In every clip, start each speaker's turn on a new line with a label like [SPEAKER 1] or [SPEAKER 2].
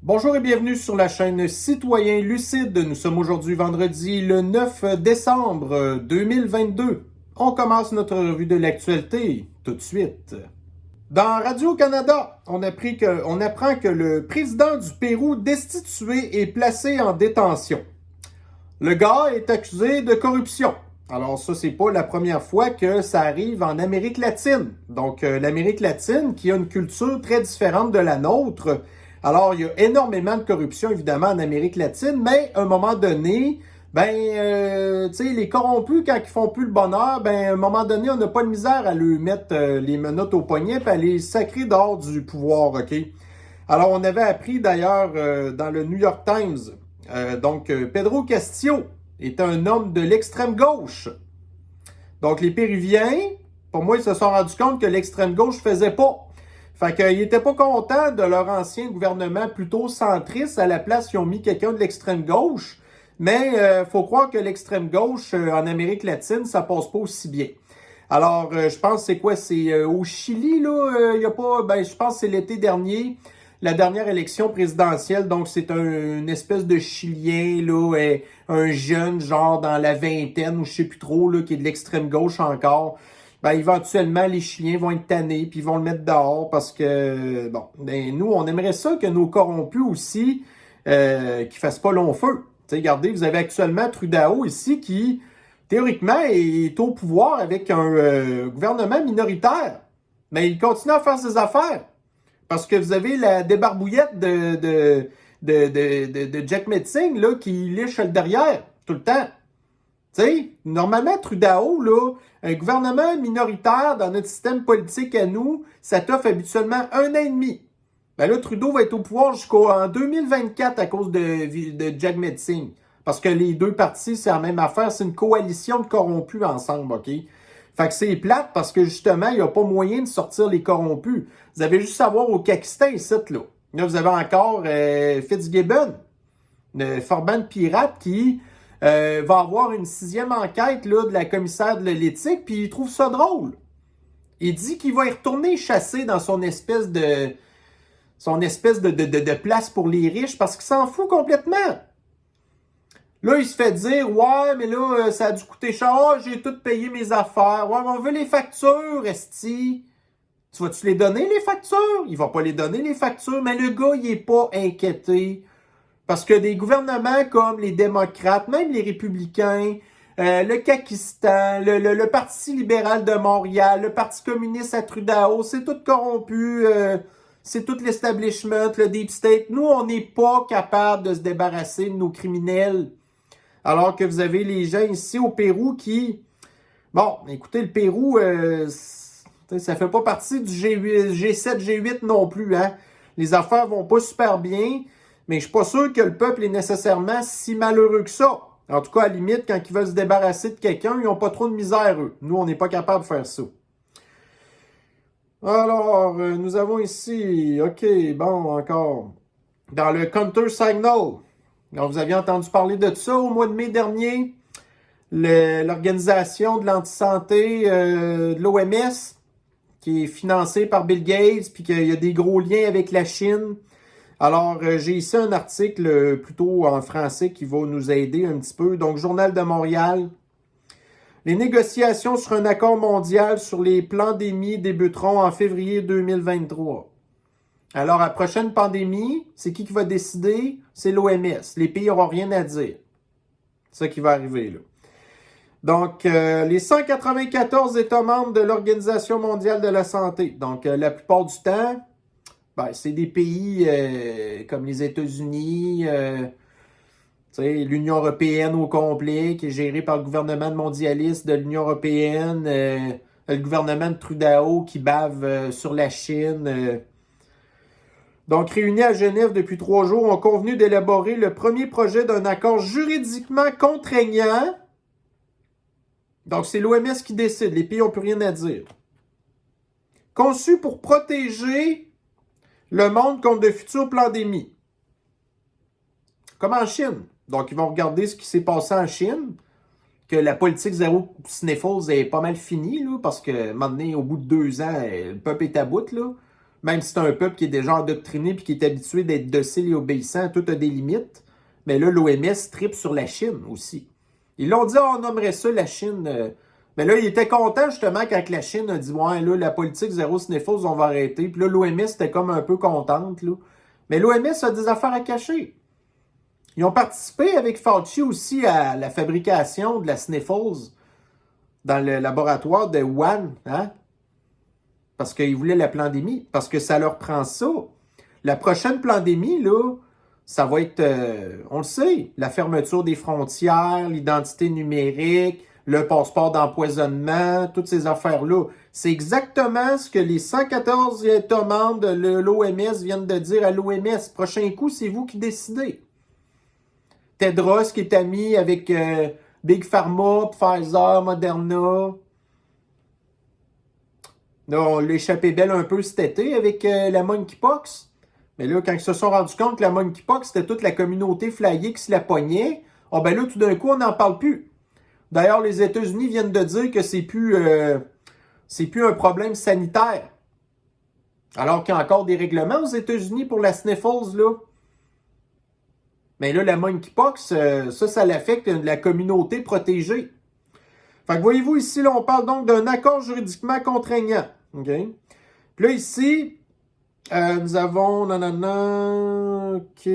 [SPEAKER 1] Bonjour et bienvenue sur la chaîne Citoyen Lucide. Nous sommes aujourd'hui vendredi le 9 décembre 2022. On commence notre revue de l'actualité tout de suite. Dans Radio-Canada, on apprend que le président du Pérou destitué est placé en détention. Le gars est accusé de corruption. Alors ça, c'est pas la première fois que ça arrive en Amérique latine. Donc l'Amérique latine, qui a une culture très différente de la nôtre. Alors il y a énormément de corruption, évidemment, en Amérique latine, mais à un moment donné, tu sais, les corrompus, quand ils font plus le bonheur, à un moment donné, on n'a pas de misère à lui mettre les menottes au poignet et à les sacrer dehors du pouvoir, OK? Alors, on avait appris d'ailleurs dans le New York Times, Pedro Castillo est un homme de l'extrême gauche. Donc, les Péruviens, pour moi, ils se sont rendus compte que l'extrême gauche faisait pas. Fait qu'ils n'étaient pas contents de leur ancien gouvernement plutôt centriste. À la place, ils ont mis quelqu'un de l'extrême gauche. Mais faut croire que l'extrême gauche en Amérique latine, ça passe pas aussi bien. Alors, je pense c'est quoi? C'est au Chili, là, il y a pas. Je pense que c'est l'été dernier, la dernière élection présidentielle. Donc, c'est une espèce de Chilien, là, un jeune, genre dans la vingtaine, ou je sais plus trop, là, qui est de l'extrême gauche encore. Éventuellement, les Chiliens vont être tannés, puis ils vont le mettre dehors parce que, nous, on aimerait ça que nos corrompus aussi, qui fassent pas long feu. Tu sais, regardez, vous avez actuellement Trudeau ici qui, théoriquement, est au pouvoir avec un gouvernement minoritaire. Mais il continue à faire ses affaires. Parce que vous avez la débarbouillette de Jack Metzing, là, qui liche le derrière, tout le temps. Tu sais, normalement, Trudeau, là, un gouvernement minoritaire dans notre système politique à nous, ça t'offre habituellement 1 an et demi. Là, Trudeau va être au pouvoir jusqu'en 2024 à cause de Jack Metzing. Parce que les deux partis, c'est la même affaire. C'est une coalition de corrompus ensemble, OK? Fait que c'est plate parce que, justement, il n'y a pas moyen de sortir les corrompus. Vous avez juste à voir au Kakistan, ici, là. Là, vous avez encore Fitzgibbon, le Forban pirate qui va avoir une 6e enquête là, de la commissaire de l'éthique, puis il trouve ça drôle. Il dit qu'il va y retourner chasser dans son espèce de place pour les riches parce qu'il s'en fout complètement. Là, il se fait dire, ouais, mais là, ça a dû coûter cher. Oh, j'ai tout payé mes affaires. Ouais, mais on veut les factures, esti. Tu vas-tu les donner, les factures? Il va pas les donner, les factures. Mais le gars, il est pas inquiété. Parce que des gouvernements comme les démocrates, même les républicains, le Kakistan, le Parti libéral de Montréal, le Parti communiste à Trudeau, c'est tout corrompu. C'est tout l'establishment, le deep state. Nous, on n'est pas capable de se débarrasser de nos criminels. Alors que vous avez les gens ici au Pérou qui... Bon, écoutez, le Pérou, ça fait pas partie du G7, G8 non plus. Hein? Les affaires vont pas super bien, mais je suis pas sûr que le peuple est nécessairement si malheureux que ça. En tout cas, à la limite, quand ils veulent se débarrasser de quelqu'un, ils n'ont pas trop de misère, eux. Nous, on n'est pas capable de faire ça. Alors, nous avons ici, OK, bon, encore, dans le Counter Signal. Donc, vous aviez entendu parler de ça au mois de mai dernier. L'organisation de l'antisanté de l'OMS, qui est financée par Bill Gates, puis qu'il y a des gros liens avec la Chine. Alors, j'ai ici un article plutôt en français qui va nous aider un petit peu. Donc, Journal de Montréal. Les négociations sur un accord mondial sur les pandémies débuteront en février 2023. Alors, la prochaine pandémie, c'est qui va décider? C'est l'OMS. Les pays n'auront rien à dire. C'est ça qui va arriver, là. Donc, les 194 États membres de l'Organisation mondiale de la santé. Donc, la plupart du temps, c'est des pays comme les États-Unis, l'Union européenne au complet, qui est gérée par le gouvernement mondialiste de l'Union européenne, le gouvernement de Trudeau qui bave sur la Chine. Donc, réunis à Genève depuis 3 jours, ont convenu d'élaborer le premier projet d'un accord juridiquement contraignant. Donc, c'est l'OMS qui décide. Les pays n'ont plus rien à dire. Conçu pour protéger le monde contre de futures pandémies. Comme en Chine. Donc, ils vont regarder ce qui s'est passé en Chine, que la politique zéro sniffles est pas mal finie, là, parce que, maintenant, au bout de 2 ans, le peuple est à bout, là. Même si c'est un peuple qui est déjà endoctriné et qui est habitué d'être docile et obéissant, tout a des limites. Mais là, l'OMS tripe sur la Chine aussi. Ils l'ont dit, on nommerait ça la Chine. Mais là, il était content justement quand la Chine a dit, ouais, là, la politique zéro sniffles, on va arrêter. Puis là, l'OMS était comme un peu contente, là. Mais l'OMS a des affaires à cacher. Ils ont participé avec Fauci aussi à la fabrication de la sniffles dans le laboratoire de Wuhan, hein? Parce qu'ils voulaient la pandémie, parce que ça leur prend ça. La prochaine pandémie, là, ça va être, on le sait, la fermeture des frontières, l'identité numérique, le passeport d'empoisonnement, toutes ces affaires-là. C'est exactement ce que les 114 États membres de l'OMS viennent de dire à l'OMS. Prochain coup, c'est vous qui décidez. Tedros qui est ami avec Big Pharma, Pfizer, Moderna. Là, on l'a échappé belle un peu cet été avec la monkeypox. Mais là, quand ils se sont rendus compte que la monkeypox, c'était toute la communauté flyée qui se la pognait, oh ben là, tout d'un coup, on n'en parle plus. D'ailleurs, les États-Unis viennent de dire que c'est plus un problème sanitaire. Alors qu'il y a encore des règlements aux États-Unis pour la sniffles, là. Mais là, la monkeypox, ça l'affecte la communauté protégée. Fait que voyez-vous, ici, là, on parle donc d'un accord juridiquement contraignant. OK? Puis là, ici, nous avons... Nanana, OK.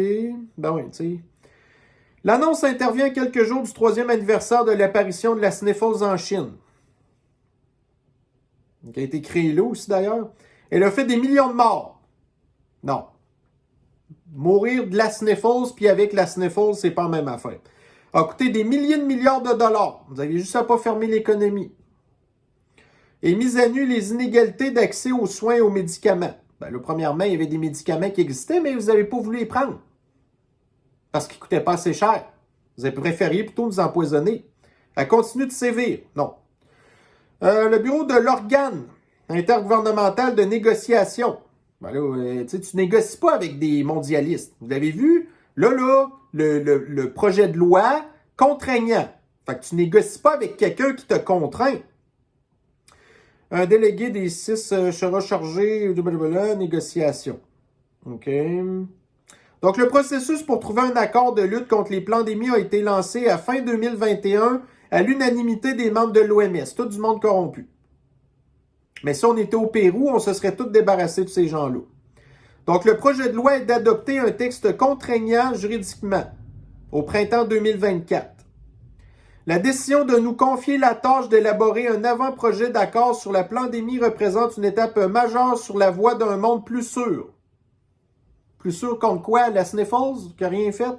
[SPEAKER 1] Ben oui, tu sais. L'annonce intervient quelques jours du 3e anniversaire de l'apparition de la sniffles en Chine. Qui a été créée là aussi, d'ailleurs. Elle a fait des millions de morts. Non. Mourir de la sniffles, puis avec la sniffles, c'est pas la même affaire. A coûté des milliers de milliards de dollars. Vous avez juste à pas fermer l'économie. Et mise à nu les inégalités d'accès aux soins et aux médicaments. Ben là, premièrement, il y avait des médicaments qui existaient, mais vous n'avez pas voulu les prendre. Parce qu'ils ne coûtaient pas assez cher. Vous avez préféré plutôt nous empoisonner. Elle continue de sévir. Non. Le bureau de l'organe intergouvernemental de négociation. Ben là, tu négocies pas avec des mondialistes. Vous l'avez vu? Là, le projet de loi contraignant. Fait que tu négocies pas avec quelqu'un qui te contraint. Un délégué des 6 sera chargé de négociation. OK. Donc, le processus pour trouver un accord de lutte contre les pandémies a été lancé à fin 2021 à l'unanimité des membres de l'OMS. Tout du monde corrompu. Mais si on était au Pérou, on se serait tous débarrassés de ces gens-là. Donc, le projet de loi est d'adopter un texte contraignant juridiquement au printemps 2024. La décision de nous confier la tâche d'élaborer un avant-projet d'accord sur la pandémie représente une étape majeure sur la voie d'un monde plus sûr. Plus sûr contre quoi? La sniffles, qui n'a rien fait?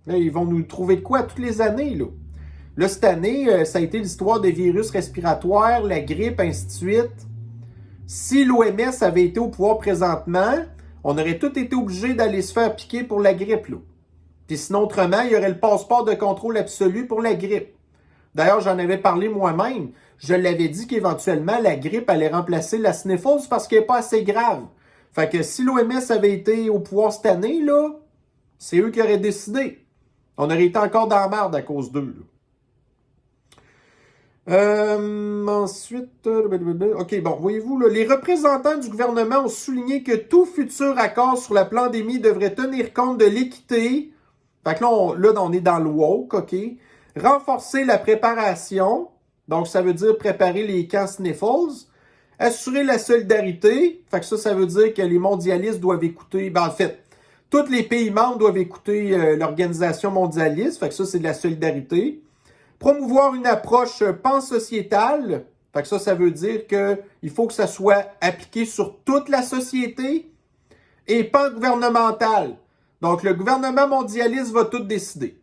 [SPEAKER 1] Là, ils vont nous trouver de quoi toutes les années, là? Là, cette année, ça a été l'histoire des virus respiratoires, la grippe, ainsi de suite. Si l'OMS avait été au pouvoir présentement, on aurait tous été obligés d'aller se faire piquer pour la grippe, là. Puis sinon, autrement, il y aurait le passeport de contrôle absolu pour la grippe. D'ailleurs, j'en avais parlé moi-même. Je l'avais dit qu'éventuellement, la grippe allait remplacer la sniffles parce qu'elle n'est pas assez grave. Fait que si l'OMS avait été au pouvoir cette année, là, c'est eux qui auraient décidé. On aurait été encore dans la merde à cause d'eux, là. Ensuite, OK, bon, voyez-vous, là, les représentants du gouvernement ont souligné que tout futur accord sur la pandémie devrait tenir compte de l'équité. Fait que là, on est dans le woke, OK? Renforcer la préparation, donc ça veut dire préparer les camps sniffles. Assurer la solidarité, fait que ça veut dire que les mondialistes doivent écouter, ben en fait, tous les pays membres doivent écouter l'organisation mondialiste, fait que ça, c'est de la solidarité. Promouvoir une approche pansociétale, fait que ça veut dire qu'il faut que ça soit appliqué sur toute la société, et pan-gouvernemental. Donc, le gouvernement mondialiste va tout décider.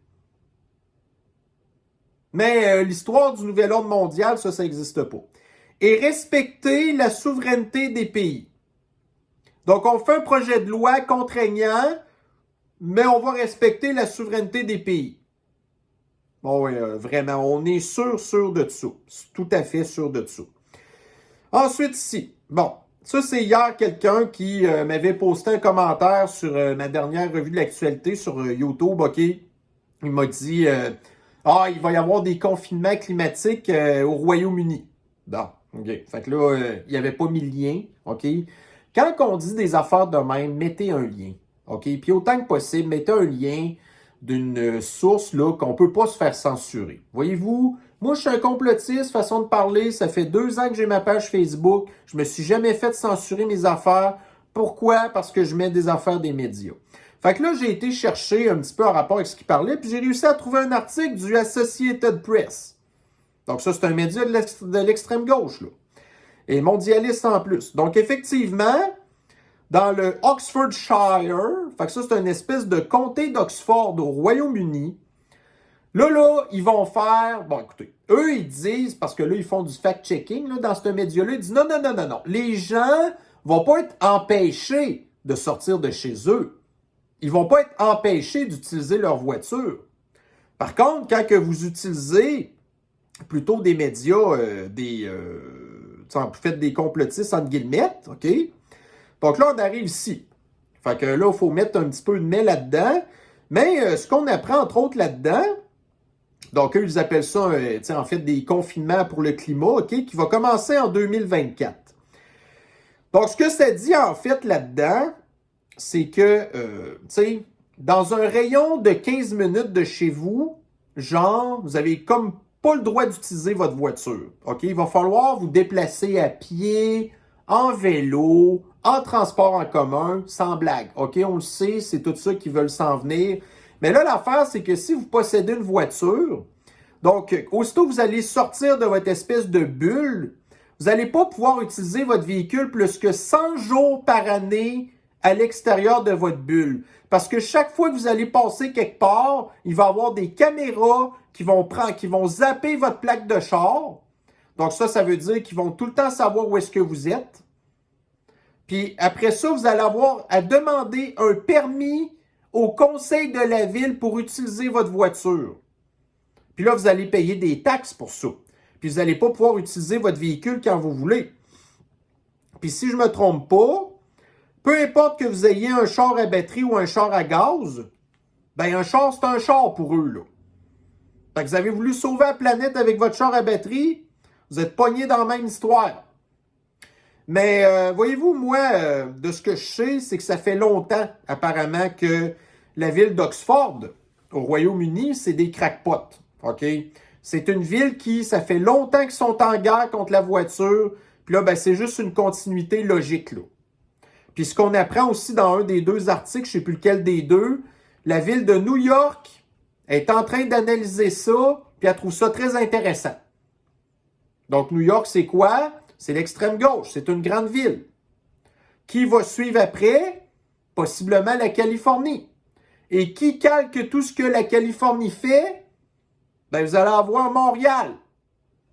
[SPEAKER 1] Mais l'histoire du nouvel ordre mondial, ça n'existe pas. Et respecter la souveraineté des pays. Donc, on fait un projet de loi contraignant, mais on va respecter la souveraineté des pays. Bon, oui, vraiment, on est sûr de ça. Tout à fait sûr de ça. Ensuite, ici, bon, ça, c'est hier quelqu'un qui m'avait posté un commentaire sur ma dernière revue de l'actualité sur YouTube, OK? Il m'a dit, il va y avoir des confinements climatiques au Royaume-Uni. Bon. OK. Fait que là, il n'avait pas mis le lien. OK? Quand on dit des affaires de même, mettez un lien. OK? Puis autant que possible, mettez un lien d'une source là qu'on ne peut pas se faire censurer. Voyez-vous, moi, je suis un complotiste, façon de parler. Ça fait 2 ans que j'ai ma page Facebook. Je me suis jamais fait censurer mes affaires. Pourquoi? Parce que je mets des affaires des médias. Fait que là, j'ai été chercher un petit peu en rapport avec ce qu'il parlait, puis j'ai réussi à trouver un article du Associated Press. Donc ça, c'est un média de l'extrême gauche, là. Et mondialiste en plus. Donc effectivement, dans le Oxfordshire, fait que ça, c'est une espèce de comté d'Oxford au Royaume-Uni. Là, ils vont faire... Bon, écoutez, eux, ils disent, parce que là, ils font du fact-checking là, dans ce média-là, ils disent non. Les gens vont pas être empêchés de sortir de chez eux. Ils vont pas être empêchés d'utiliser leur voiture. Par contre, quand que vous utilisez plutôt des médias, faites des complotistes entre guillemets, OK? Donc là, on arrive ici. Fait que là, il faut mettre un petit peu de mets là-dedans. Mais ce qu'on apprend, entre autres, là-dedans, donc eux, ils appellent ça, en fait, des confinements pour le climat, OK? Qui va commencer en 2024. Donc, ce que ça dit, en fait, là-dedans, c'est que, dans un rayon de 15 minutes de chez vous, genre, vous avez comme pas le droit d'utiliser votre voiture. OK? Il va falloir vous déplacer à pied, en vélo, en transport en commun, sans blague. OK? On le sait, c'est tout ça qui veulent s'en venir. Mais là, l'affaire, c'est que si vous possédez une voiture, donc, aussitôt que vous allez sortir de votre espèce de bulle, vous n'allez pas pouvoir utiliser votre véhicule plus que 100 jours par année à l'extérieur de votre bulle. Parce que chaque fois que vous allez passer quelque part, il va y avoir des caméras qui vont zapper votre plaque de char. Donc ça veut dire qu'ils vont tout le temps savoir où est-ce que vous êtes. Puis après ça, vous allez avoir à demander un permis au conseil de la ville pour utiliser votre voiture. Puis là, vous allez payer des taxes pour ça. Puis vous n'allez pas pouvoir utiliser votre véhicule quand vous voulez. Puis si je ne me trompe pas, peu importe que vous ayez un char à batterie ou un char à gaz, ben un char, c'est un char pour eux, là. Fait que vous avez voulu sauver la planète avec votre char à batterie, vous êtes pogné dans la même histoire. Mais voyez-vous, moi, de ce que je sais, c'est que ça fait longtemps, apparemment, que la ville d'Oxford, au Royaume-Uni, c'est des crackpots. OK? C'est une ville qui, ça fait longtemps qu'ils sont en guerre contre la voiture. Puis là, ben, c'est juste une continuité logique, là. Puis ce qu'on apprend aussi dans un des 2 articles, je ne sais plus lequel des 2, la ville de New York est en train d'analyser ça, puis elle trouve ça très intéressant. Donc New York, c'est quoi? C'est l'extrême gauche, c'est une grande ville. Qui va suivre après? Possiblement la Californie. Et qui calque tout ce que la Californie fait? Ben, vous allez avoir Montréal.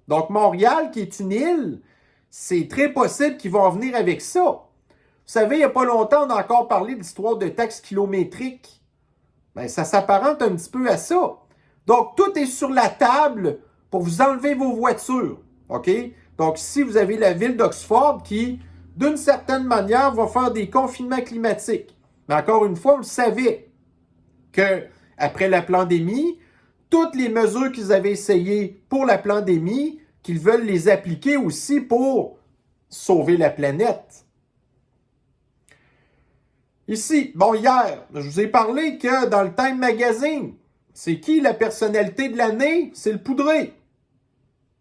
[SPEAKER 1] Donc Montréal, qui est une île, c'est très possible qu'ils vont en venir avec ça. Vous savez, il n'y a pas longtemps, on a encore parlé de l'histoire de taxes kilométriques. Ben, ça s'apparente un petit peu à ça. Donc, tout est sur la table pour vous enlever vos voitures. OK? Donc, ici, vous avez la ville d'Oxford qui, d'une certaine manière, va faire des confinements climatiques. Mais encore une fois, on le savait qu'après la pandémie, toutes les mesures qu'ils avaient essayées pour la pandémie, qu'ils veulent les appliquer aussi pour sauver la planète. Ici, bon, hier, je vous ai parlé que dans le Time Magazine, c'est qui la personnalité de l'année? C'est le Poudré.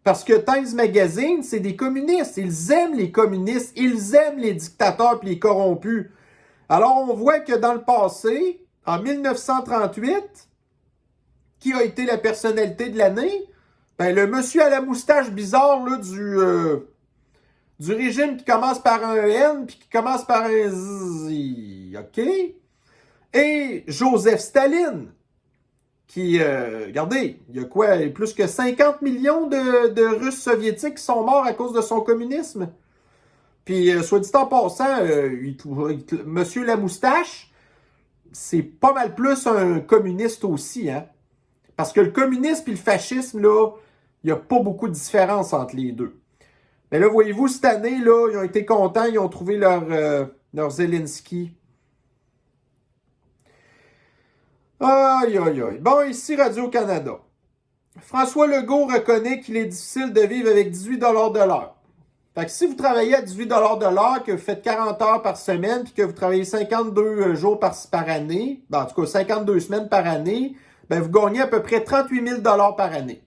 [SPEAKER 1] Parce que Time Magazine, c'est des communistes. Ils aiment les communistes. Ils aiment les dictateurs et les corrompus. Alors, on voit que dans le passé, en 1938, qui a été la personnalité de l'année? Ben, le monsieur à la moustache bizarre là, du régime qui commence par un N puis qui commence par un Z. OK? Et Joseph Staline, qui, regardez, il y a quoi? Plus que 50 millions de Russes soviétiques qui sont morts à cause de son communisme. Puis, soit dit en passant, monsieur la moustache, c'est pas mal plus un communiste aussi, hein? Parce que le communisme et le fascisme, là, il n'y a pas beaucoup de différence entre les deux. Mais là, voyez-vous, cette année, là, ils ont été contents, ils ont trouvé leur Zelensky. Aïe, aïe, aïe. Bon, ici, Radio-Canada. François Legault reconnaît qu'il est difficile de vivre avec 18 $ de l'heure. Fait que si vous travaillez à 18 de l'heure, que vous faites 40 heures par semaine, puis que vous travaillez 52 jours par année, ben en tout cas 52 semaines par année, ben vous gagnez à peu près 38 000 par année.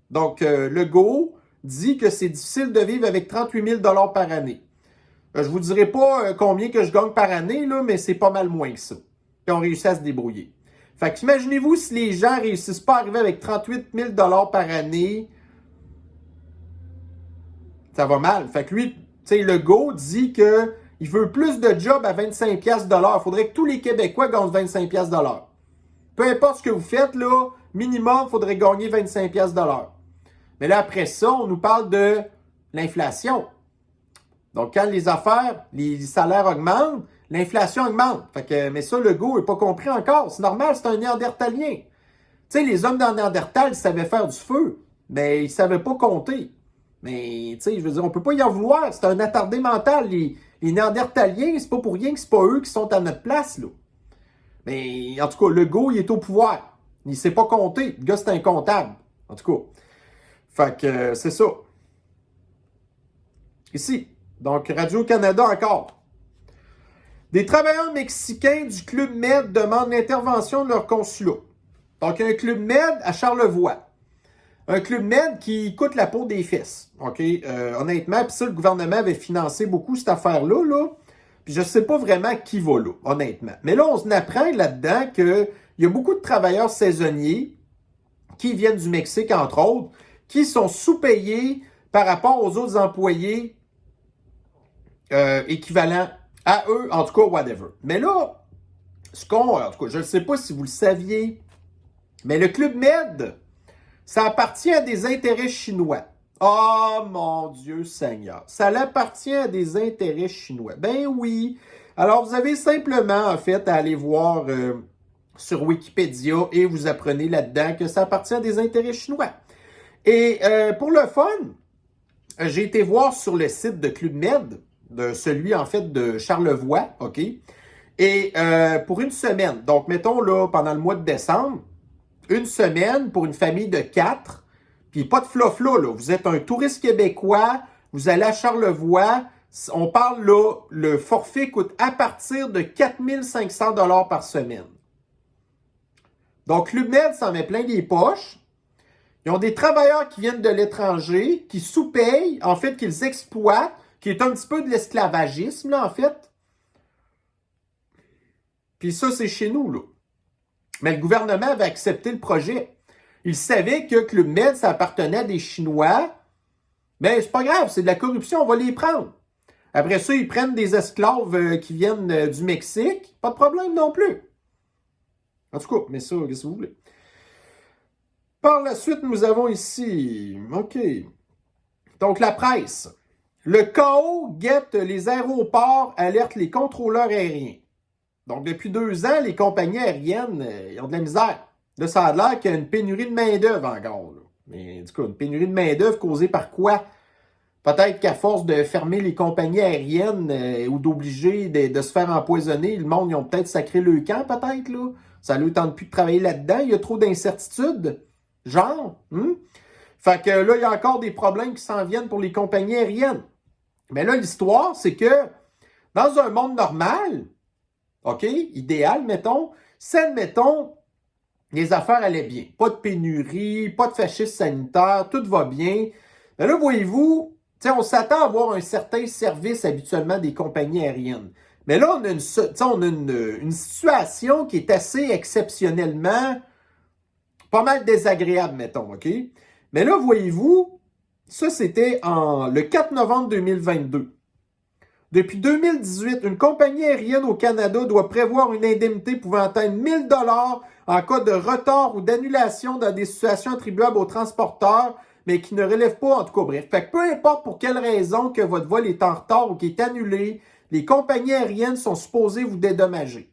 [SPEAKER 1] Donc, Legault dit que c'est difficile de vivre avec 38 000 par année. Je vous dirai pas combien que je gagne par année, là, mais c'est pas mal moins que ça. Puis on réussit à se débrouiller. Fait qu'imaginez-vous si les gens réussissent pas à arriver avec 38 000 par année, ça va mal. Fait que lui, tu sais, Legault dit que il veut plus de jobs à 25 piastres de l'heure. Il faudrait que tous les Québécois gagnent 25 piastres de l'heure. Peu importe ce que vous faites, là, minimum, il faudrait gagner 25 piastres de l'heure. Mais là, après ça, on nous parle de l'inflation. Donc, quand les affaires, les salaires augmentent, l'inflation augmente. Fait que, mais ça, Legault n'a pas compris encore. C'est normal, c'est un néandertalien. Tu sais, les hommes dans Néandertal, ils savaient faire du feu, mais ils ne savaient pas compter. Mais, tu sais, je veux dire, on ne peut pas y en vouloir. C'est un attardé mental. Les Néandertaliens, c'est pas pour rien que c'est pas eux qui sont à notre place, là. Mais, en tout cas, Legault, il est au pouvoir. Il ne sait pas compter. Le gars, c'est un comptable. En tout cas. Fait que, c'est ça. Ici. Donc, Radio-Canada encore. Des travailleurs mexicains du Club Med demandent l'intervention de leur consulat. Donc, un Club Med à Charlevoix. Un Club Med qui coûte la peau des fesses. OK? Honnêtement, puis ça, le gouvernement avait financé beaucoup cette affaire-là, là. Puis je ne sais pas vraiment qui va là, honnêtement. Mais là, on apprend là-dedans qu'il y a beaucoup de travailleurs saisonniers qui viennent du Mexique, entre autres, qui sont sous-payés par rapport aux autres employés équivalents à eux, en tout cas, whatever. Mais là, en tout cas, je ne sais pas si vous le saviez, mais le Club Med, ça appartient à des intérêts chinois. Oh mon Dieu Seigneur, ça appartient à des intérêts chinois. Ben oui. Alors, vous avez simplement, en fait, à aller voir sur Wikipédia et vous apprenez là-dedans que ça appartient à des intérêts chinois. Et pour le fun, j'ai été voir sur le site de Club Med, de celui en fait de Charlevoix, OK? Et pour une semaine, donc mettons là, pendant le mois de décembre, une semaine pour une famille de 4, puis pas de flofla, là. Vous êtes un touriste québécois, vous allez à Charlevoix, on parle là, le forfait coûte à partir de 4 500 $ par semaine. Donc Club Med s'en met plein les poches. Ils ont des travailleurs qui viennent de l'étranger, qui sous-payent, en fait, qu'ils exploitent, qui est un petit peu de l'esclavagisme, là, en fait. Puis ça, c'est chez nous, là. Mais le gouvernement avait accepté le projet. Il savait que Club Med, ça appartenait à des Chinois. Mais c'est pas grave, c'est de la corruption, on va les prendre. Après ça, ils prennent des esclaves qui viennent du Mexique. Pas de problème non plus. En tout cas, mais ça, qu'est-ce que vous voulez? Par la suite, nous avons ici, OK, donc la presse. Le chaos guette les aéroports, alerte les contrôleurs aériens. Donc, depuis 2 ans, les compagnies aériennes ils ont de la misère. Là, ça a l'air qu'il y a une pénurie de main-d'œuvre encore. Là. Mais du coup, une pénurie de main-d'œuvre causée par quoi? Peut-être qu'à force de fermer les compagnies aériennes ou d'obliger de se faire empoisonner, le monde, ils ont peut-être sacré le camp, peut-être, là. Ça ne leur tente plus de travailler là-dedans. Il y a trop d'incertitudes. Genre, Fait que là, il y a encore des problèmes qui s'en viennent pour les compagnies aériennes. Mais là, l'histoire, c'est que dans un monde normal, OK, idéal, mettons, si, admettons, les affaires allaient bien. Pas de pénurie, pas de fascisme sanitaire, tout va bien. Mais là, voyez-vous, on s'attend à avoir un certain service habituellement des compagnies aériennes. Mais là, on a une situation qui est assez exceptionnellement pas mal désagréable, mettons, OK? Mais là, voyez-vous, ça, c'était le 4 novembre 2022. Depuis 2018, une compagnie aérienne au Canada doit prévoir une indemnité pouvant atteindre 1 000 $ en cas de retard ou d'annulation dans des situations attribuables aux transporteurs, mais qui ne relèvent pas, en tout cas, bref. Fait que peu importe pour quelle raison que votre vol est en retard ou qui est annulé, les compagnies aériennes sont supposées vous dédommager.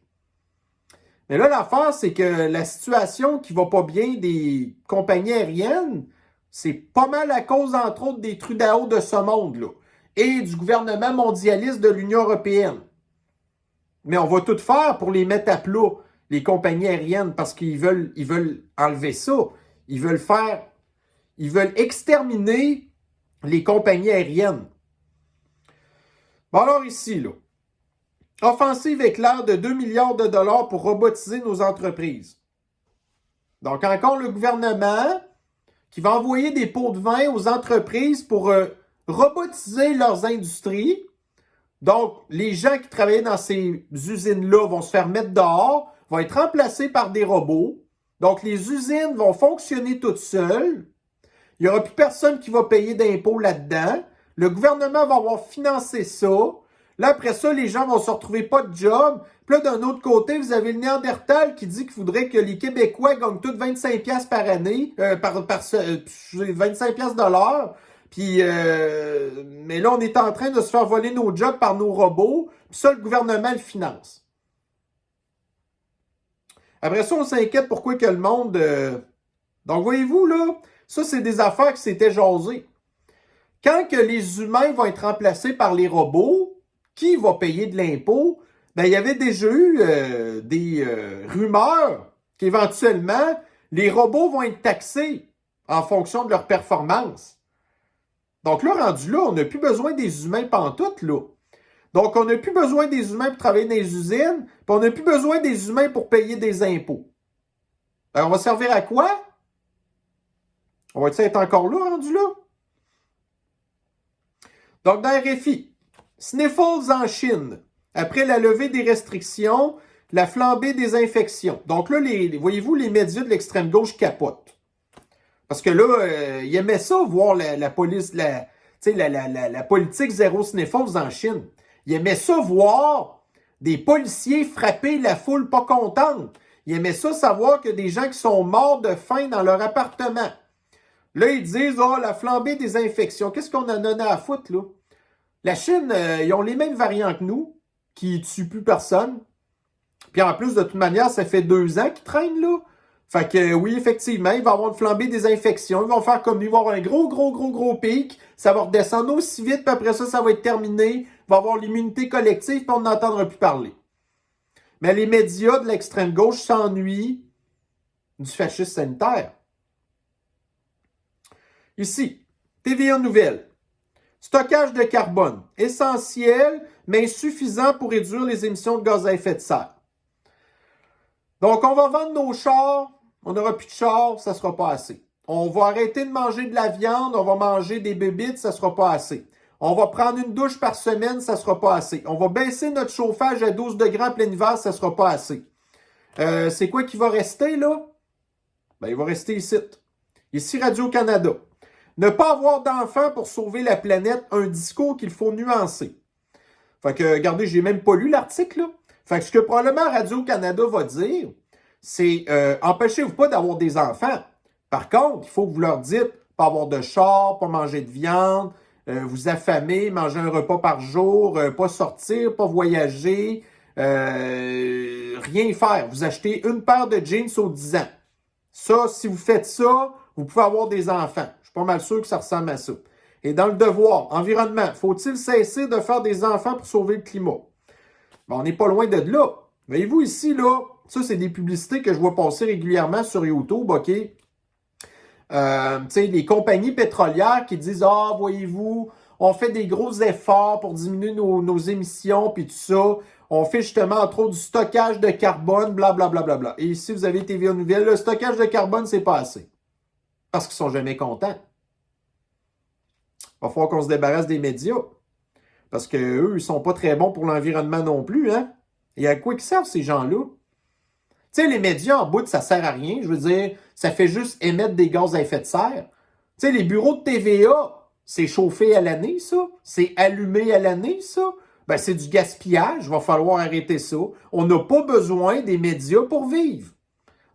[SPEAKER 1] Mais là, l'affaire, c'est que la situation qui va pas bien des compagnies aériennes, c'est pas mal à cause, entre autres, des Trudeau de ce monde, là, et du gouvernement mondialiste de l'Union européenne. Mais on va tout faire pour les mettre à plat, les compagnies aériennes, parce qu'ils veulent enlever ça. Ils veulent exterminer les compagnies aériennes. Bon, alors ici, là, offensive éclair de 2 milliards de dollars pour robotiser nos entreprises. Donc, encore le gouvernement qui va envoyer des pots de vin aux entreprises pour robotiser leurs industries. Donc, les gens qui travaillaient dans ces usines-là vont se faire mettre dehors, vont être remplacés par des robots. Donc, les usines vont fonctionner toutes seules. Il n'y aura plus personne qui va payer d'impôts là-dedans. Le gouvernement va avoir financé ça. Là, après ça, les gens vont se retrouver pas de job. Puis là, d'un autre côté, vous avez le Néandertal qui dit qu'il faudrait que les Québécois gagnent tous 25$ par année, 25$ de l'heure. Puis, mais là, on est en train de se faire voler nos jobs par nos robots. Puis ça, le gouvernement le finance. Après ça, on s'inquiète pourquoi que le monde... Donc, voyez-vous, là, ça, c'est des affaires qui s'étaient jasées. Quand que les humains vont être remplacés par les robots, qui va payer de l'impôt? Ben, il y avait déjà eu des rumeurs qu'éventuellement, les robots vont être taxés en fonction de leur performance. Donc là, rendu là, on n'a plus besoin des humains pantoute, là. Donc, on n'a plus besoin des humains pour travailler dans les usines, puis on n'a plus besoin des humains pour payer des impôts. Alors, on va servir à quoi? On va être encore là, rendu là? Donc, dans RFI, Sniffles en Chine. Après la levée des restrictions, la flambée des infections. Donc là, voyez-vous, les médias de l'extrême gauche capotent. Parce que là, ils aimaient ça, voir la police, la politique zéro sniffles en Chine. Ils aimaient ça, voir des policiers frapper la foule pas contente. Ils aimaient ça, savoir que des gens qui sont morts de faim dans leur appartement. Là, ils disent, oh, la flambée des infections. Qu'est-ce qu'on en a à foutre, là? La Chine, ils ont les mêmes variants que nous, qui tuent plus personne. Puis en plus, de toute manière, ça fait 2 ans qu'ils traînent, là. Fait que oui, effectivement, il va y avoir une flambée des infections. Ils vont faire comme nous, il va y avoir un gros pic. Ça va redescendre aussi vite, puis après ça, ça va être terminé. Il va y avoir l'immunité collective, puis on n'entendra plus parler. Mais les médias de l'extrême gauche s'ennuient du fascisme sanitaire. Ici, TVA Nouvelles. Stockage de carbone, essentiel, mais insuffisant pour réduire les émissions de gaz à effet de serre. Donc, on va vendre nos chars, on n'aura plus de chars, ça ne sera pas assez. On va arrêter de manger de la viande, on va manger des bébites, ça ne sera pas assez. On va prendre une douche par semaine, ça ne sera pas assez. On va baisser notre chauffage à 12 degrés en plein hiver, ça ne sera pas assez. C'est quoi qui va rester, là? Ben, il va rester ici. Ici, Radio-Canada. Ne pas avoir d'enfants pour sauver la planète, un discours qu'il faut nuancer. Fait que, regardez, j'ai même pas lu l'article, là. Fait que ce que probablement Radio-Canada va dire, c'est empêchez-vous pas d'avoir des enfants. Par contre, il faut que vous leur dites pas avoir de char, pas manger de viande, vous affamer, manger un repas par jour, pas sortir, pas voyager, rien faire. Vous achetez une paire de jeans aux 10 ans. Ça, si vous faites ça, vous pouvez avoir des enfants. Je suis pas mal sûr que ça ressemble à ça. Et dans le devoir, environnement, faut-il cesser de faire des enfants pour sauver le climat? Ben, on n'est pas loin de là. Voyez-vous ici, là, ça, c'est des publicités que je vois passer régulièrement sur YouTube, OK? Les compagnies pétrolières qui disent « Ah, voyez-vous, on fait des gros efforts pour diminuer nos émissions, puis tout ça. On fait justement, entre autres, du stockage de carbone, blablabla. Bla, bla, bla. » Et ici, vous avez TVA Nouvelles. Le stockage de carbone, c'est pas assez. Parce qu'ils sont jamais contents. Il va falloir qu'on se débarrasse des médias. Parce qu'eux, ils sont pas très bons pour l'environnement non plus, hein? Et à quoi ils servent, ces gens-là? Tu sais, les médias, en bout, ça sert à rien. Je veux dire, ça fait juste émettre des gaz à effet de serre. Tu sais, les bureaux de TVA, c'est chauffé à l'année, ça? C'est allumé à l'année, ça? Ben, c'est du gaspillage. Il va falloir arrêter ça. On n'a pas besoin des médias pour vivre.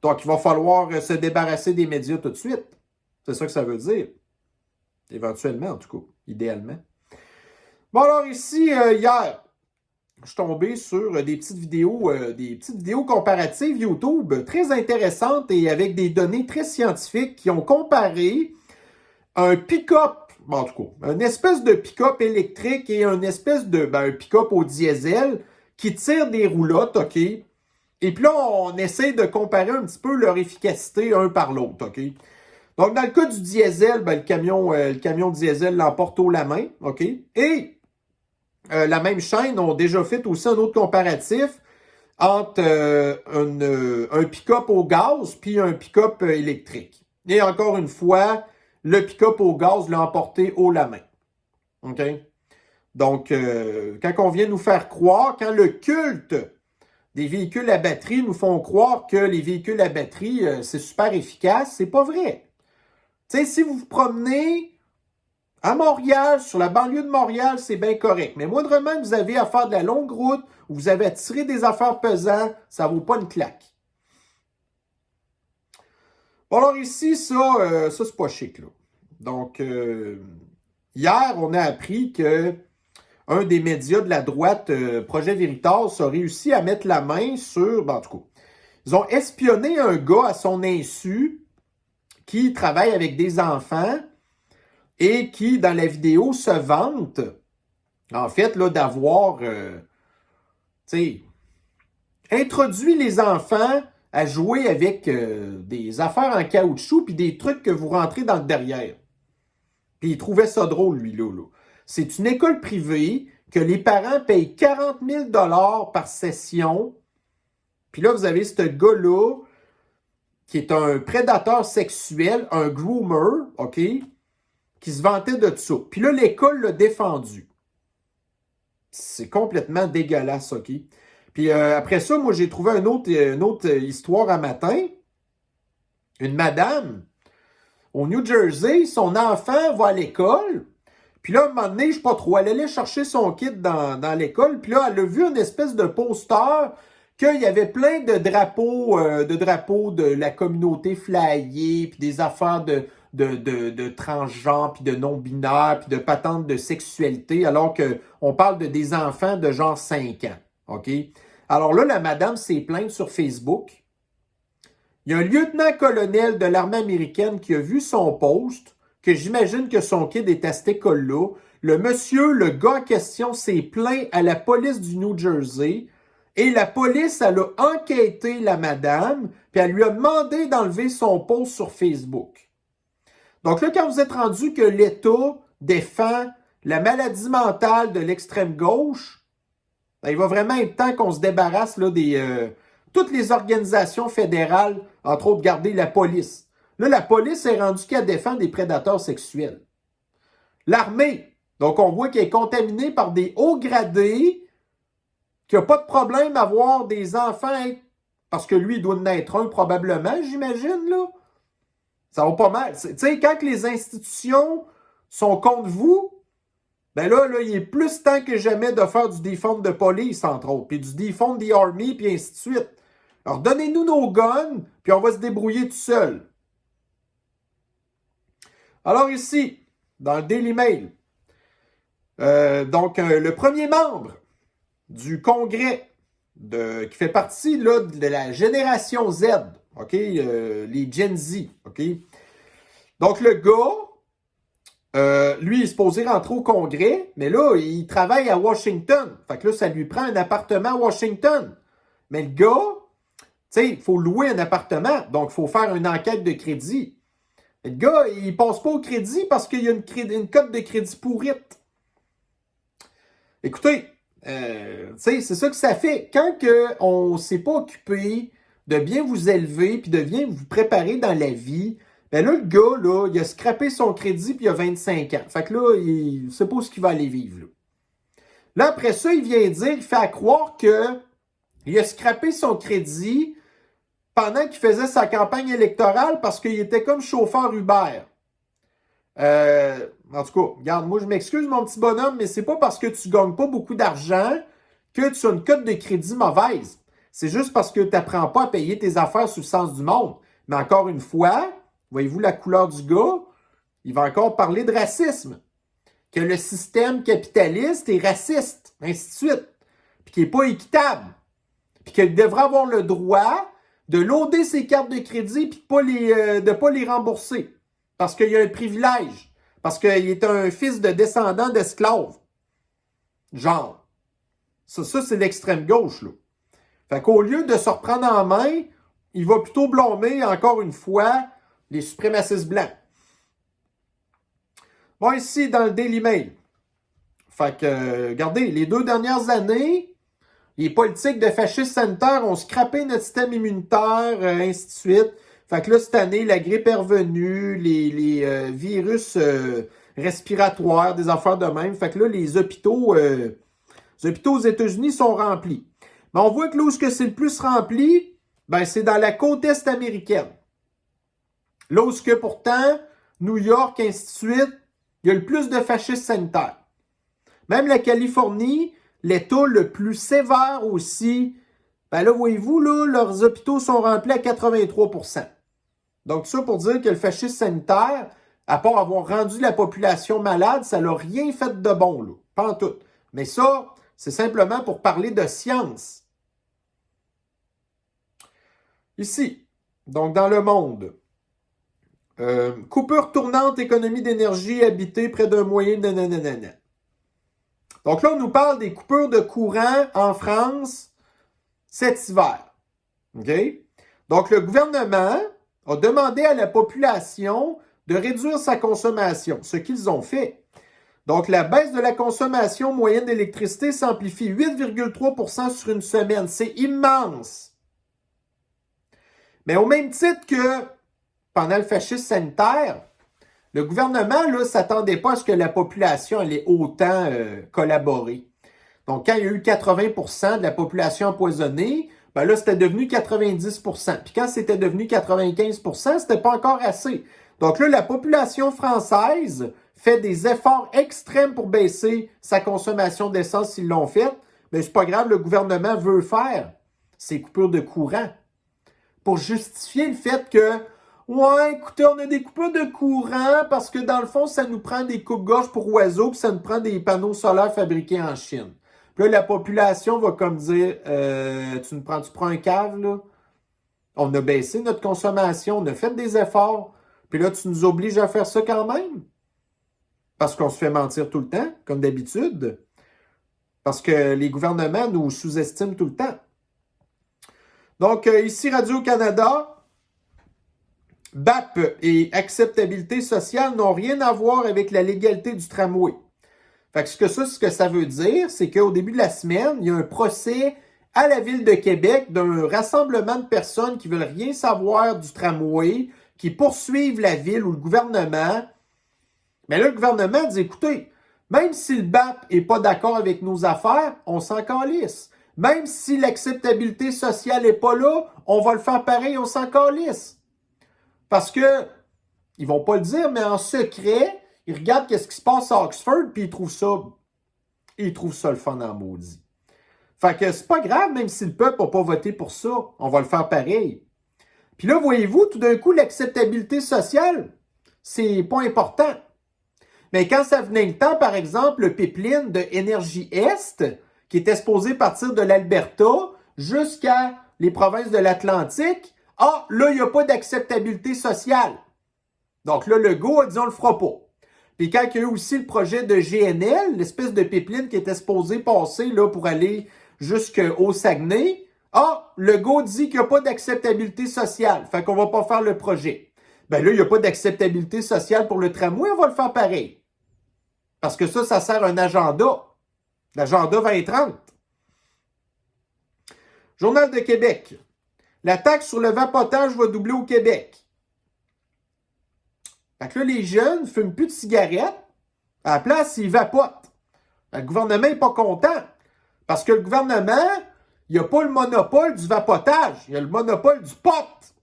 [SPEAKER 1] Donc, il va falloir se débarrasser des médias tout de suite. C'est ça que ça veut dire. Éventuellement, en tout cas. Idéalement. Bon, alors ici, hier, je suis tombé sur des petites vidéos comparatives YouTube très intéressantes et avec des données très scientifiques qui ont comparé un pick-up, en tout cas, une espèce de pick-up électrique et une espèce de un pick-up au diesel qui tire des roulottes, OK? Et puis là, on essaie de comparer un petit peu leur efficacité un par l'autre, OK? Donc, dans le cas du diesel, ben, le camion diesel l'emporte haut la main, OK? Et la même chaîne ont déjà fait aussi un autre comparatif entre un pick-up au gaz puis un pick-up électrique. Et encore une fois, le pick-up au gaz l'a emporté haut la main. OK? Donc, quand on vient nous faire croire, quand le culte des véhicules à batterie nous font croire que les véhicules à batterie, c'est super efficace, c'est pas vrai. Tu sais, si vous vous promenez à Montréal, sur la banlieue de Montréal, c'est bien correct. Mais moindrement que vous avez à faire de la longue route, ou vous avez à tirer des affaires pesantes, ça ne vaut pas une claque. Bon, alors ici, ça c'est pas chic, là. Donc, hier, on a appris que un des médias de la droite, Projet Veritas, a réussi à mettre la main sur... Ben, en tout cas, ils ont espionné un gars à son insu qui travaille avec des enfants et qui, dans la vidéo, se vante, en fait, là, d'avoir, introduit les enfants à jouer avec des affaires en caoutchouc puis des trucs que vous rentrez dans le derrière. Puis il trouvait ça drôle, lui-là. Là. C'est une école privée que les parents payent 40 000 $ par session. Puis là, vous avez ce gars-là qui est un prédateur sexuel, un groomer, OK, qui se vantait de ça. Puis là, l'école l'a défendu. C'est complètement dégueulasse, OK? Puis après ça, moi, j'ai trouvé une autre histoire un matin. Une madame, au New Jersey, son enfant va à l'école. Puis là, à un moment donné, je sais pas trop, elle allait chercher son kit dans l'école. Puis là, elle a vu une espèce de poster qu'il y avait plein de drapeaux de la communauté flyée, puis des affaires de transgenres, puis de non-binaires, puis de patentes de sexualité, alors qu'on parle de des enfants de genre 5 ans. OK? Alors là, la madame s'est plainte sur Facebook. Il y a un lieutenant-colonel de l'armée américaine qui a vu son post, que j'imagine que son kid est à cette école-là. Le gars en question, s'est plaint à la police du New Jersey. Et la police, elle a enquêté la madame, puis elle lui a demandé d'enlever son post sur Facebook. Donc là, quand vous êtes rendu que l'État défend la maladie mentale de l'extrême gauche, ben, il va vraiment être temps qu'on se débarrasse là, toutes les organisations fédérales, entre autres, garder la police. Là, la police est rendue qu'à défendre des prédateurs sexuels. L'armée, donc on voit qu'elle est contaminée par des hauts gradés, qu'il n'y a pas de problème à avoir des enfants, parce que lui, il doit en être un probablement, j'imagine, là. Ça va pas mal. Tu sais, quand les institutions sont contre vous, ben là, il est plus temps que jamais de faire du defund de police, entre autres, puis du defund the army, puis ainsi de suite. Alors, donnez-nous nos guns, puis on va se débrouiller tout seul. Alors ici, dans le Daily Mail, le premier membre du Congrès qui fait partie là, de la génération Z, OK, les Gen Z, OK. Donc le gars, lui, il est supposé rentrer au Congrès, mais là, il travaille à Washington. Fait que là, ça lui prend un appartement à Washington. Mais le gars, tu sais, il faut louer un appartement, donc il faut faire une enquête de crédit. Le gars, il passe pas au crédit parce qu'il y a une cote de crédit pourrite. Écoutez, c'est ça que ça fait. Quand on ne s'est pas occupé de bien vous élever puis de bien vous préparer dans la vie, ben là, le gars, là, il a scrappé son crédit puis il a 25 ans. Fait que là, il ne sait pas ce qu'il va aller vivre. Là, après ça, il vient dire, il fait à croire qu'il a scrappé son crédit pendant qu'il faisait sa campagne électorale parce qu'il était comme chauffeur Uber. En tout cas, regarde, moi je m'excuse mon petit bonhomme, mais c'est pas parce que tu gagnes pas beaucoup d'argent que tu as une cote de crédit mauvaise. C'est juste parce que tu n'apprends pas à payer tes affaires sous le sens du monde. Mais encore une fois, voyez-vous la couleur du gars, il va encore parler de racisme. Que le système capitaliste est raciste, ainsi de suite. Puis qu'il n'est pas équitable. Puis qu'il devrait avoir le droit de loader ses cartes de crédit puis de pas les rembourser. Parce qu'il y a un privilège. Parce qu'il est un fils de descendant d'esclaves. Genre. Ça c'est l'extrême gauche, là. Fait qu'au lieu de se reprendre en main, il va plutôt blâmer, encore une fois, les suprémacistes blancs. Bon, ici, dans le Daily Mail. Fait que, regardez, les 2 dernières années, les politiques de fascistes sanitaires ont scrappé notre système immunitaire, ainsi de suite. Fait que là, cette année, la grippe est revenue, les virus respiratoires, des affaires de même. Fait que là, les hôpitaux aux États-Unis sont remplis. Mais on voit que là où c'est le plus rempli, ben, c'est dans la côte est américaine. Là où pourtant, New York, ainsi de suite, il y a le plus de fascistes sanitaires. Même la Californie, l'État le plus sévère aussi, ben là, voyez-vous, là, leurs hôpitaux sont remplis à 83%. Donc, ça pour dire que le fascisme sanitaire, à part avoir rendu la population malade, ça n'a rien fait de bon, là. Pas en tout. Mais ça, c'est simplement pour parler de science. Ici, donc dans le monde, coupure tournante, économie d'énergie, habité près d'un moyen, nanana. Donc là, on nous parle des coupures de courant en France cet hiver. OK? Donc, le gouvernement a demandé à la population de réduire sa consommation, ce qu'ils ont fait. Donc, la baisse de la consommation moyenne d'électricité s'amplifie 8,3% sur une semaine. C'est immense. Mais au même titre que pendant le fascisme sanitaire, le gouvernement ne s'attendait pas à ce que la population allait autant collaborer. Donc, quand il y a eu 80% de la population empoisonnée, ben là, c'était devenu 90%. Puis quand c'était devenu 95%, c'était pas encore assez. Donc là, la population française fait des efforts extrêmes pour baisser sa consommation d'essence s'ils l'ont fait. Mais c'est pas grave, le gouvernement veut faire ces coupures de courant pour justifier le fait que ouais, écoutez, on a des coupures de courant parce que dans le fond, ça nous prend des coupes-gorges pour oiseaux, puis ça nous prend des panneaux solaires fabriqués en Chine. Puis là, la population va comme dire tu prends un cave, là? On a baissé notre consommation, on a fait des efforts, puis là, tu nous obliges à faire ça quand même. Parce qu'on se fait mentir tout le temps, comme d'habitude. Parce que les gouvernements nous sous-estiment tout le temps. Donc, ici, Radio-Canada, BAP et acceptabilité sociale n'ont rien à voir avec la légalité du tramway. Fait que ce que ça veut dire, c'est qu'au début de la semaine, il y a un procès à la Ville de Québec d'un rassemblement de personnes qui veulent rien savoir du tramway, qui poursuivent la Ville ou le gouvernement. Mais là, le gouvernement dit, écoutez, même si le BAP n'est pas d'accord avec nos affaires, on s'en calisse. Même si l'acceptabilité sociale n'est pas là, on va le faire pareil, on s'en calisse. Parce que, ils vont pas le dire, mais en secret, ils regardent qu'est-ce qui se passe à Oxford, puis ils trouvent ça le fun en maudit. Fait que c'est pas grave, même si le peuple n'a pas voté pour ça, on va le faire pareil. Puis là, voyez-vous, tout d'un coup, l'acceptabilité sociale, c'est pas important. Mais quand ça venait le temps, par exemple, le pipeline de Énergie Est, qui était supposé partir de l'Alberta jusqu'à les provinces de l'Atlantique, là, il n'y a pas d'acceptabilité sociale. Donc là, Legault a dit, on le fera pas. Puis quand il y a eu aussi le projet de GNL, l'espèce de pipeline qui était supposé passer là, pour aller jusqu'au Saguenay, Legault dit qu'il n'y a pas d'acceptabilité sociale. Fait qu'on va pas faire le projet. Ben là, il n'y a pas d'acceptabilité sociale pour le tramway, on va le faire pareil. Parce que ça sert un agenda. L'agenda 2030. Journal de Québec. La taxe sur le vapotage va doubler au Québec. Fait que là, les jeunes ne fument plus de cigarettes. À la place, ils vapotent. Le gouvernement n'est pas content. Parce que le gouvernement, il n'a pas le monopole du vapotage. Il a le monopole du pot.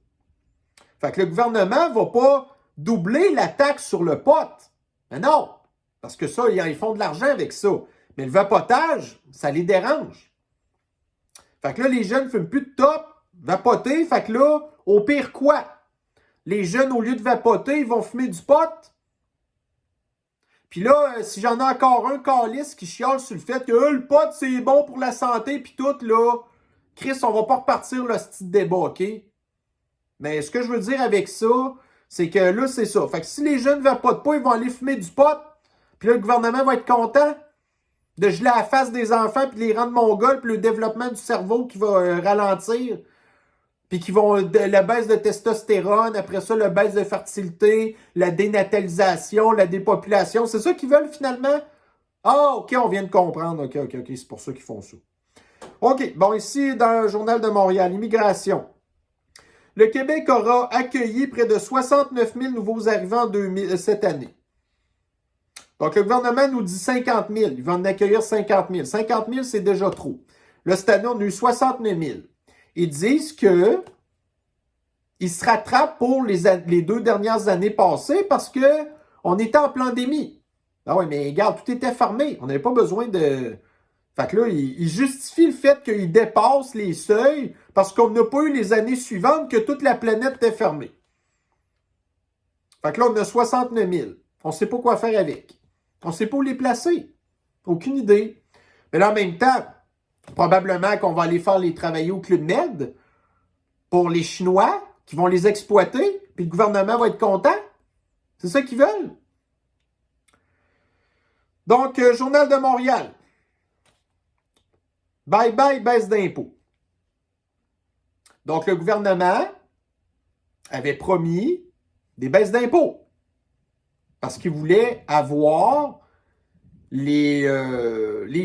[SPEAKER 1] Fait que le gouvernement ne va pas doubler la taxe sur le pot. Mais non. Parce que ça, ils font de l'argent avec ça. Mais le vapotage, ça les dérange. Fait que là, les jeunes ne fument plus de top, vapoter. Fait que là, au pire quoi? Les jeunes, au lieu de vapoter, ils vont fumer du pot. Puis là, si j'en ai encore un calice qui chiale sur le fait que le pot, c'est bon pour la santé, puis tout, là, Chris, on va pas repartir le style débat, OK? Mais ce que je veux dire avec ça, c'est que là, c'est ça. Fait que si les jeunes ne vapotent pas, ils vont aller fumer du pot, puis là, le gouvernement va être content de geler la face des enfants, puis les rendre mongols, puis le développement du cerveau qui va ralentir. puis qui vont la baisse de testostérone, après ça, la baisse de fertilité, la dénatalisation, la dépopulation. C'est ça qu'ils veulent finalement? Ah, OK, on vient de comprendre. OK, c'est pour ça qu'ils font ça. OK, bon, ici, dans le Journal de Montréal, immigration. Le Québec aura accueilli près de 69 000 nouveaux arrivants cette année. Donc, le gouvernement nous dit 50 000. Ils vont en accueillir 50 000. 50 000, c'est déjà trop. Là, cette année, on a eu 69 000. Ils disent que ils se rattrapent pour les 2 dernières années passées parce qu'on était en pandémie. Ah oui, mais regarde, tout était fermé. On n'avait pas besoin de... Fait que là, ils justifient le fait qu'ils dépassent les seuils parce qu'on n'a pas eu les années suivantes que toute la planète était fermée. Fait que là, on a 69 000. On ne sait pas quoi faire avec. On ne sait pas où les placer. Aucune idée. Mais là, en même temps, probablement qu'on va aller faire les travailler au Club Med pour les Chinois qui vont les exploiter, puis le gouvernement va être content. C'est ça qu'ils veulent. Donc, Journal de Montréal. Bye bye, baisse d'impôts. Donc, le gouvernement avait promis des baisses d'impôts parce qu'il voulait avoir les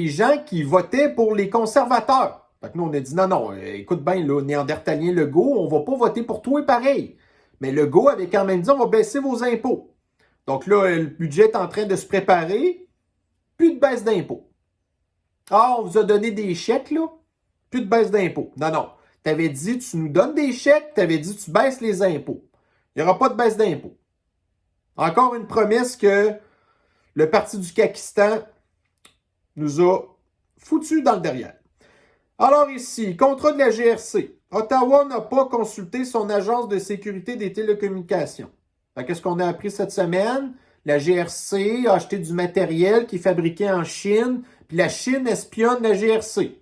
[SPEAKER 1] gens qui votaient pour les conservateurs. Fait que nous, on a dit non, écoute bien, là, Néandertalien Legault, on va pas voter pour toi pareil. Mais Legault avait quand même dit, on va baisser vos impôts. Donc là, le budget est en train de se préparer. Plus de baisse d'impôts. Ah, on vous a donné des chèques, là. Plus de baisse d'impôts. Non. Tu avais dit, tu nous donnes des chèques, tu avais dit, tu baisses les impôts. Il n'y aura pas de baisse d'impôts. Encore une promesse que le Parti du Kakistan nous a foutu dans le derrière. Alors ici, contrat de la GRC. Ottawa n'a pas consulté son agence de sécurité des télécommunications. Qu'est-ce qu'on a appris cette semaine? La GRC a acheté du matériel qui est fabriqué en Chine, puis la Chine espionne la GRC.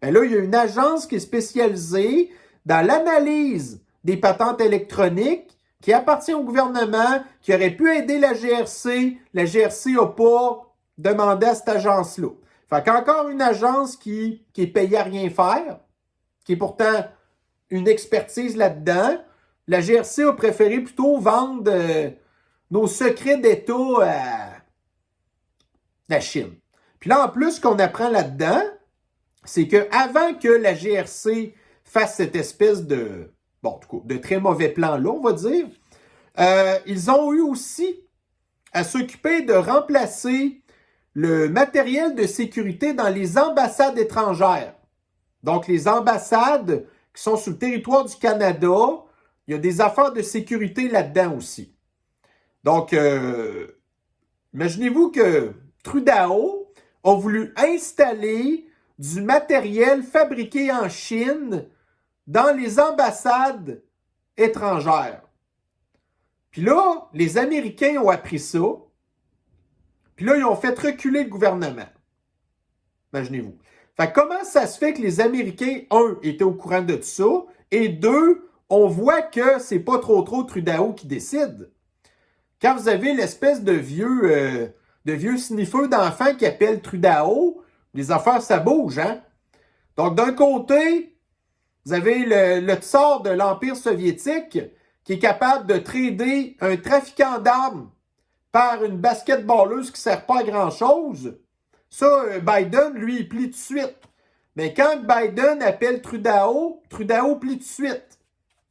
[SPEAKER 1] Bien là, il y a une agence qui est spécialisée dans l'analyse des patentes électroniques qui appartient au gouvernement, qui aurait pu aider la GRC. La GRC n'a pas demandé à cette agence-là. Fait qu'encore une agence qui est payée à rien faire, qui est pourtant une expertise là-dedans. La GRC a préféré plutôt vendre nos secrets d'État à la Chine. Puis là, en plus, ce qu'on apprend là-dedans, c'est qu'avant que la GRC fasse cette espèce de, bon, en tout cas, de très mauvais plan-là, on va dire, ils ont eu aussi à s'occuper de remplacer le matériel de sécurité dans les ambassades étrangères. Donc, les ambassades qui sont sur le territoire du Canada, il y a des affaires de sécurité là-dedans aussi. Donc, imaginez-vous que Trudeau a voulu installer du matériel fabriqué en Chine dans les ambassades étrangères. Puis là, les Américains ont appris ça. Puis là, ils ont fait reculer le gouvernement. Imaginez-vous. Fait que comment ça se fait que les Américains, étaient au courant de tout ça, et 2, on voit que c'est pas trop Trudeau qui décide. Quand vous avez l'espèce de vieux sniffeux d'enfants qui appelle Trudeau, les affaires, ça bouge, hein? Donc, d'un côté, vous avez le tsar de l'Empire soviétique qui est capable de trader un trafiquant d'armes par une basketballeuse qui ne sert pas à grand-chose. Ça, Biden, lui, il plie tout de suite. Mais quand Biden appelle Trudeau plie tout de suite.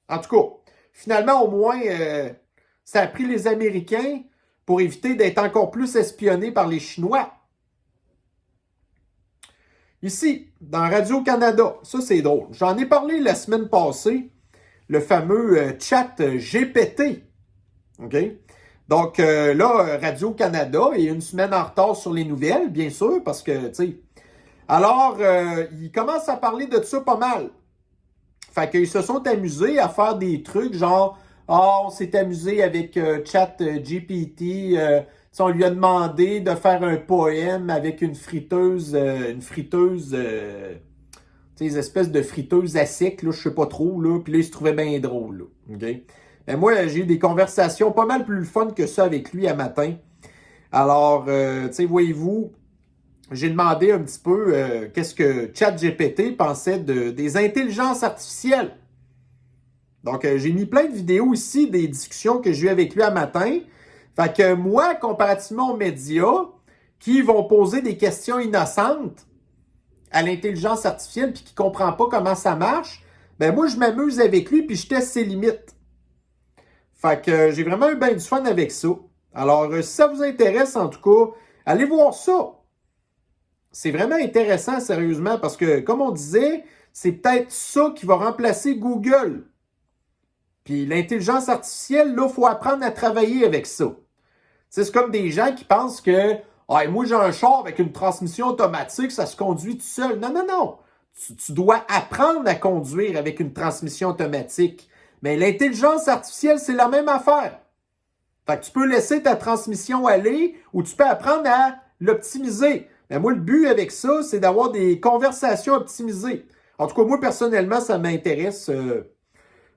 [SPEAKER 1] En tout cas, finalement, au moins, ça a pris les Américains pour éviter d'être encore plus espionnés par les Chinois. Ici, dans Radio-Canada, ça c'est drôle. J'en ai parlé la semaine passée, le fameux chat GPT. OK? Donc là, Radio-Canada est une semaine en retard sur les nouvelles, bien sûr, parce que, tu sais... Alors, ils commencent à parler de ça pas mal. Fait qu'ils se sont amusés à faire des trucs genre... on s'est amusé avec chat GPT... on lui a demandé de faire un poème avec une friteuse, des espèces de friteuses à sec, là, je sais pas trop, là, puis là, il se trouvait bien drôle, là, OK? Mais moi, j'ai eu des conversations pas mal plus fun que ça avec lui à matin. Alors, voyez-vous, j'ai demandé un petit peu qu'est-ce que ChatGPT pensait des intelligences artificielles. Donc, j'ai mis plein de vidéos ici, des discussions que j'ai eues avec lui un matin. Fait que moi, comparativement aux médias, qui vont poser des questions innocentes à l'intelligence artificielle puis qui ne comprend pas comment ça marche, ben moi, je m'amuse avec lui puis je teste ses limites. Fait que j'ai vraiment eu bien du fun avec ça. Alors, si ça vous intéresse, en tout cas, allez voir ça. C'est vraiment intéressant, sérieusement, parce que, comme on disait, c'est peut-être ça qui va remplacer Google. Puis l'intelligence artificielle, là, il faut apprendre à travailler avec ça. C'est comme des gens qui pensent que moi, j'ai un char avec une transmission automatique, ça se conduit tout seul. Non, non, non. Tu dois apprendre à conduire avec une transmission automatique. Mais l'intelligence artificielle, c'est la même affaire. Fait que tu peux laisser ta transmission aller ou tu peux apprendre à l'optimiser. Mais moi, le but avec ça, c'est d'avoir des conversations optimisées. En tout cas, moi, personnellement, ça m'intéresse.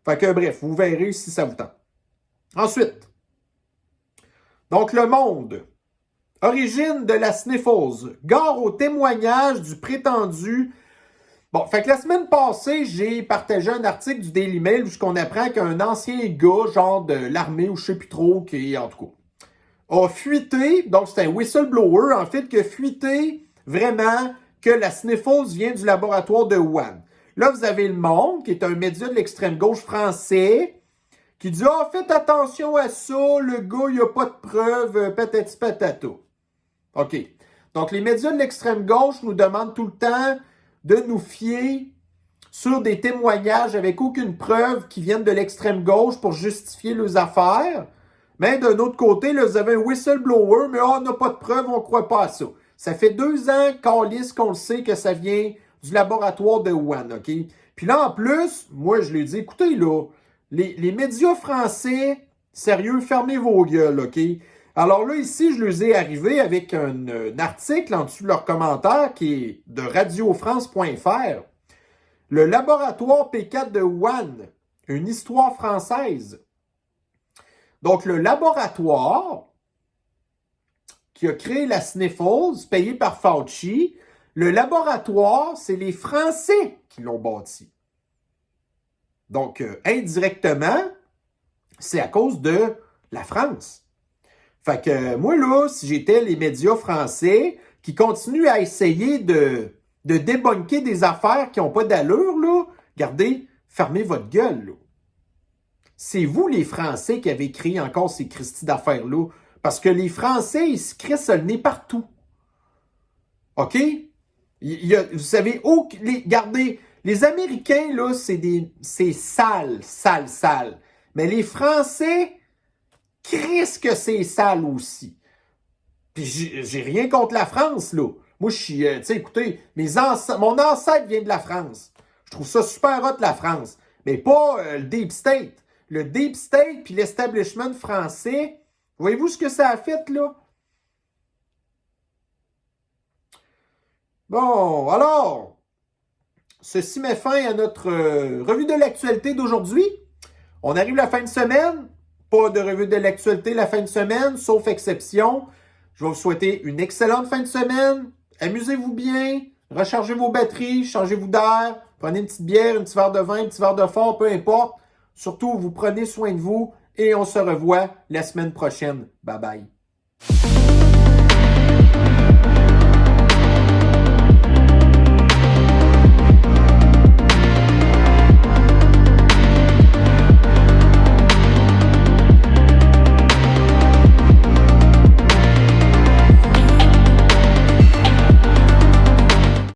[SPEAKER 1] Fait que, bref, vous verrez si ça vous tente. Ensuite, donc le Monde. Origine de la sniffles. Gare au témoignage du prétendu. Bon, fait que la semaine passée, j'ai partagé un article du Daily Mail où on apprend qu'un ancien gars, genre de l'armée ou je sais plus trop, qui, en tout cas, a fuité, donc c'est un whistleblower, en fait, qui a fuité vraiment que la sniffles vient du laboratoire de Wuhan. Là, vous avez Le Monde, qui est un média de l'extrême gauche français, qui dit « Ah, faites attention à ça, le gars, il n'y a pas de preuves, patati patata. » OK. Donc, les médias de l'extrême gauche nous demandent tout le temps de nous fier sur des témoignages avec aucune preuve qui viennent de l'extrême gauche pour justifier leurs affaires. Mais d'un autre côté, là, vous avez un whistleblower, mais on n'a pas de preuves, on ne croit pas à ça. Ça fait 2 ans qu'on le sait que ça vient du laboratoire de Wuhan, OK? Puis là, en plus, moi, je lui dis, écoutez, là, les médias français, sérieux, fermez vos gueules, OK? Alors là, ici, je les ai arrivés avec un article en dessous de leur commentaire qui est de radiofrance.fr. Le laboratoire P4 de Wuhan, une histoire française. Donc, le laboratoire qui a créé la sniffles, payé par Fauci, le laboratoire, c'est les Français qui l'ont bâti. Donc, indirectement, c'est à cause de la France. Fait que moi, là, si j'étais les médias français qui continuent à essayer de débunker des affaires qui n'ont pas d'allure, là, regardez, fermez votre gueule, là. C'est vous, les Français, qui avez écrit encore ces cristis d'affaires-là. Parce que les Français, ils se crissent le nez partout. OK? Vous savez, regardez, les Américains, là, c'est sale, sale, sale. Mais les Français, crissent que c'est sale aussi. Puis j'ai rien contre la France, là. Moi, je suis, tu sais, écoutez, mon ancêtre vient de la France. Je trouve ça super hot, la France. Mais pas le Deep State. Le Deep State puis l'establishment français, voyez-vous ce que ça a fait, là? Bon, alors, ceci met fin à notre revue de l'actualité d'aujourd'hui. On arrive à la fin de semaine. Pas de revue de l'actualité la fin de semaine, sauf exception. Je vais vous souhaiter une excellente fin de semaine. Amusez-vous bien. Rechargez vos batteries. Changez-vous d'air. Prenez une petite bière, un petit verre de vin, un petit verre de fort, peu importe. Surtout, vous prenez soin de vous et on se revoit la semaine prochaine. Bye bye.